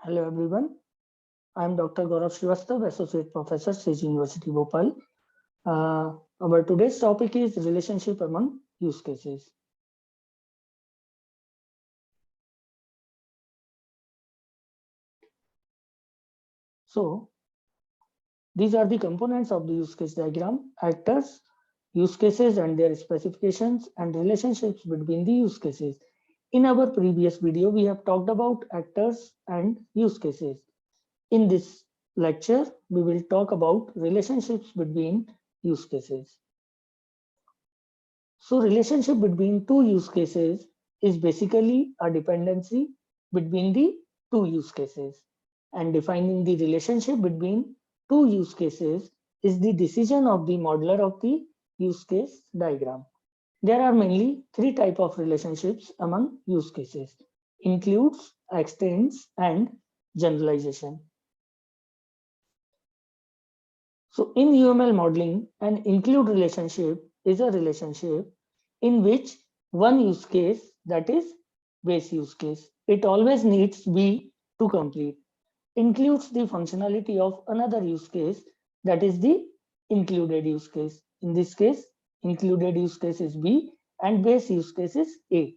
Hello everyone, I am Dr. Gaurav Shrivastava, Associate Professor, Sage University, Bhopal. Our today's topic is relationship among use cases. So, these are the components of the use case diagram: actors, use cases and their specifications, and relationships between the use cases. In our previous video, we have talked about actors and use cases. In this lecture, we will talk about relationships between use cases. So relationship between two use cases is basically a dependency between the two use cases. And defining the relationship between two use cases is the decision of the modeler of the use case diagram. There are mainly three types of relationships among use cases: includes, extends, and generalization. So in UML modeling, an include relationship is a relationship in which one use case, that is base use case, it always needs B to complete, includes the functionality of another use case, that is the included use case. In this case, included use case is B and base use case is A.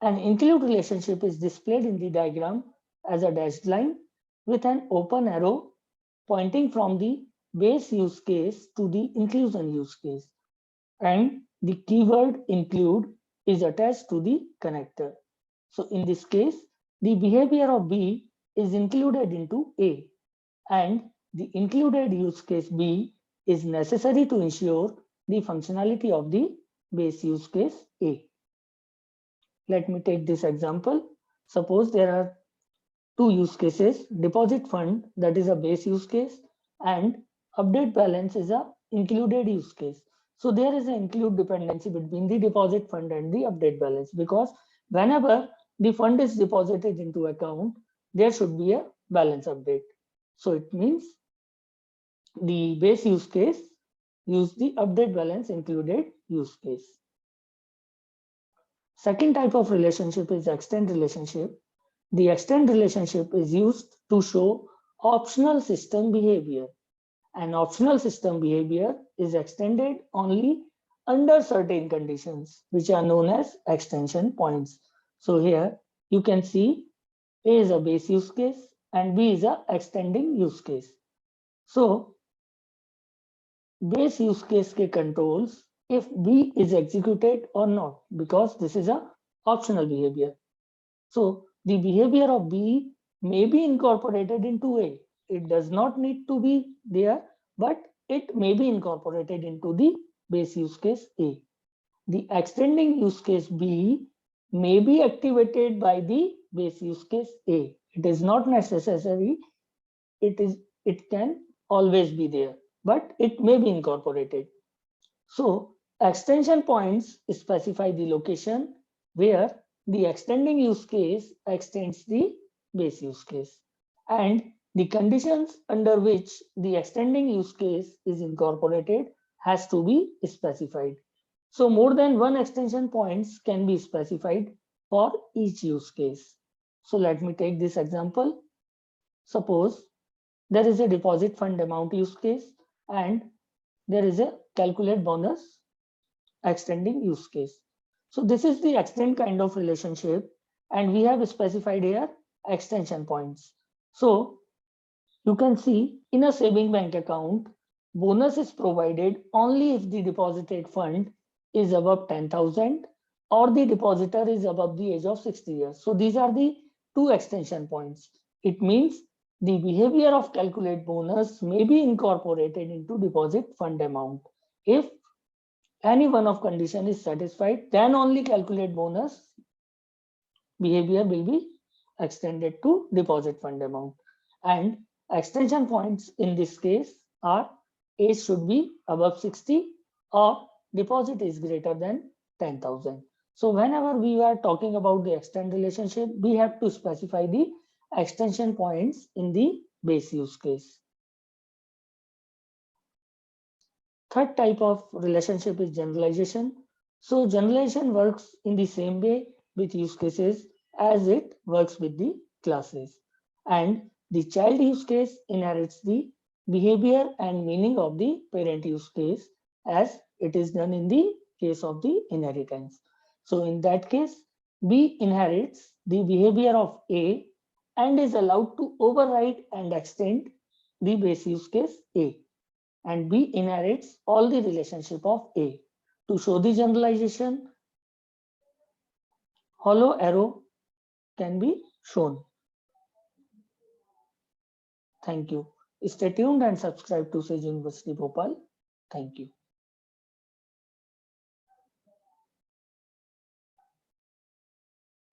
An include relationship is displayed in the diagram as a dashed line with an open arrow pointing from the base use case to the inclusion use case, and the keyword include is attached to the connector. So in this case, the behavior of B is included into A, and the included use case B is necessary to ensure the functionality of the base use case A. Let me take this example. Suppose there are two use cases: deposit fund, that is a base use case, and update balance is a included use case. So there is an include dependency between the deposit fund and the update balance, because whenever the fund is deposited into account, there should be a balance update. So it means the base use case use the update balance included use case. Second type of relationship is extend relationship. The extend relationship is used to show optional system behavior. An optional system behavior is extended only under certain conditions, which are known as extension points. So here you can see A is a base use case and B is a extending use case. So base use case के controls if B is executed or not, because this is a optional behavior. So the behavior of B may be incorporated into A. It does not need to be there, but it may be incorporated into the base use case A. The extending use case B may be activated by the base use case A. It is not necessary. It can always be there, but it may be incorporated. So extension points specify the location where the extending use case extends the base use case, and the conditions under which the extending use case is incorporated has to be specified. So more than one extension points can be specified for each use case. So let me take this example. Suppose there is a deposit fund amount use case and there is a calculate bonus extending use case. So this is the extend kind of relationship, and we have specified here extension points. So you can see in a saving bank account, bonus is provided only if the deposited fund is above 10,000 or the depositor is above the age of 60 years. So these are the two extension points. It means the behavior of calculate bonus may be incorporated into deposit fund amount. If any one of condition is satisfied, then only calculate bonus behavior will be extended to deposit fund amount. And extension points in this case are age should be above 60 or deposit is greater than 10,000. So whenever we are talking about the extend relationship, we have to specify the extension points in the base use case. Third type of relationship is generalization. So generalization works in the same way with use cases as it works with the classes. and the child use case inherits the behavior and meaning of the parent use case as it is done in the case of the inheritance. So in that case, B inherits the behavior of A and is allowed to override and extend the base use case A, and B inherits all the relationship of A. To show the generalization, hollow arrow can be shown. Thank you. Stay tuned and subscribe to Sage University Bhopal. Thank you.